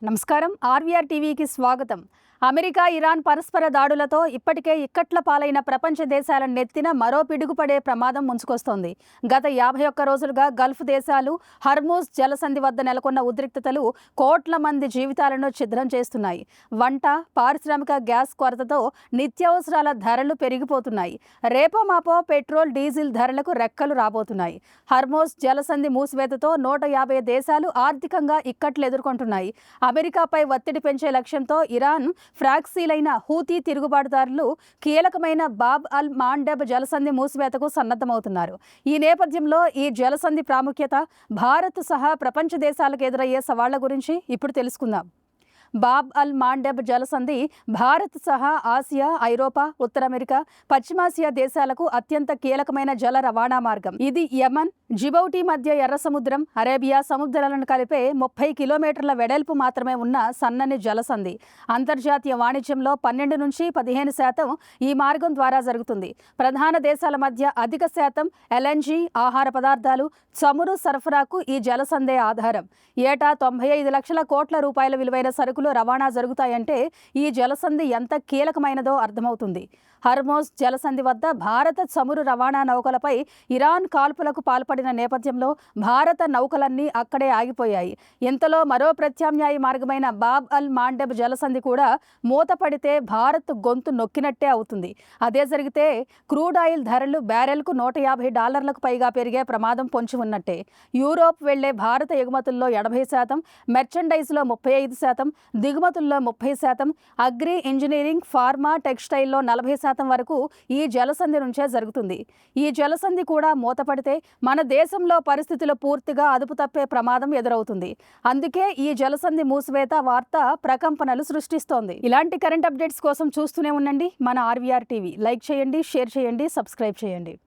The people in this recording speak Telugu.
నమస్కారం. ఆర్వీఆర్ టీవీకి స్వాగతం. అమెరికా ఇరాన్ పరస్పర దాడులతో ఇప్పటికే ఇక్కట్ల పాలైన ప్రపంచ దేశాల నెత్తిన మరో పిడుగుపడే ప్రమాదం ముంచుకొస్తోంది. గత 51 రోజులుగా గల్ఫ్ దేశాలు హర్మూజ్ జలసంధి వద్ద నెలకొన్న ఉద్రిక్తతలు కోట్ల మంది జీవితాలను ఛిద్రం చేస్తున్నాయి. వంట, పారిశ్రామిక గ్యాస్ కొరతతో నిత్యావసరాల ధరలు పెరిగిపోతున్నాయి. రేపో మాపో పెట్రోల్, డీజిల్ ధరలకు రెక్కలు రాబోతున్నాయి. హర్మూజ్ జలసంధి మూసివేతతో 150 దేశాలు ఆర్థికంగా ఇక్కట్లు ఎదుర్కొంటున్నాయి. అమెరికాపై ఒత్తిడి పెంచే లక్ష్యంతో ఇరాన్ ఫ్రాక్సీలైన హూతీ తిరుగుబాటుదారులు కీలకమైన బాబ్ అల్ మాండెబ్ జలసంధి మూసివేతకు సన్నద్ధమవుతున్నారు. ఈ నేపథ్యంలో ఈ జలసంధి ప్రాముఖ్యత, భారత్ సహా ప్రపంచ దేశాలకు ఎదురయ్యే సవాళ్ల గురించి ఇప్పుడు తెలుసుకుందాం. బాబ్ అల్ మాండెబ్ జలసంధి భారత్ సహా ఆసియా, ఐరోపా, ఉత్తర అమెరికా, పశ్చిమాసియా దేశాలకు అత్యంత కీలకమైన జల రవాణా మార్గం. ఇది యమన్, జిబౌటి మధ్య ఎర్ర సముద్రం, అరేబియా సముద్రాలను కలిపే 30 కిలోమీటర్ల వెడల్పు మాత్రమే ఉన్న సన్నని జలసంధి. అంతర్జాతీయ వాణిజ్యంలో 12 నుంచి 15% ఈ మార్గం ద్వారా జరుగుతుంది. ప్రధాన దేశాల మధ్య అధిక శాతం ఎల్ఎన్జీ, ఆహార పదార్థాలు, చమురు సరఫరాకు ఈ జలసంధే ఆధారం. ఏటా 95 లక్షల కోట్ల రూపాయల విలువైన సరుకులు రవాణా జరుగుతాయంటే ఈ జలసంధి ఎంత కీలకమైనదో అర్థమవుతుంది. హర్మూజ్ జలసంధి వద్ద భారత చమురు రవాణా నౌకలపై ఇరాన్ కాల్పులకు పాల్పడిన నేపథ్యంలో భారత నౌకలన్నీ అక్కడే ఆగిపోయాయి. ఇంతలో మరో ప్రత్యామ్నాయ మార్గమైన బాబ్ అల్ మాండెబ్ జలసంధి కూడా మూతపడితే భారత్ గొంతు నొక్కినట్టే అవుతుంది. అదే జరిగితే క్రూడ్ ఆయిల్ ధరలు బ్యారెల్కు $150 పైగా పెరిగే ప్రమాదం పొంచి ఉన్నట్టే. యూరోప్ వెళ్లే భారత ఎగుమతుల్లో 80%, మెర్చండైజ్లో 35%, దిగుమతుల్లో 30%, అగ్రి, ఇంజనీరింగ్, ఫార్మా, టెక్స్టైల్లో 40% వరకు ఈ జలసంధి నుంచే జరుగుతుంది. ఈ జలసంధి కూడా మూతపడితే మన దేశంలో పరిస్థితులు పూర్తిగా అదుపు తప్పే ప్రమాదం ఎదురవుతుంది. అందుకే ఈ జలసంధి మూసివేత వార్త ప్రకంపనలు సృష్టిస్తోంది. ఇలాంటి కరెంట్ అప్డేట్స్ కోసం చూస్తూనే ఉండండి మన ఆర్వీఆర్ టీవీ. లైక్ చేయండి, షేర్ చేయండి, సబ్స్క్రైబ్ చేయండి.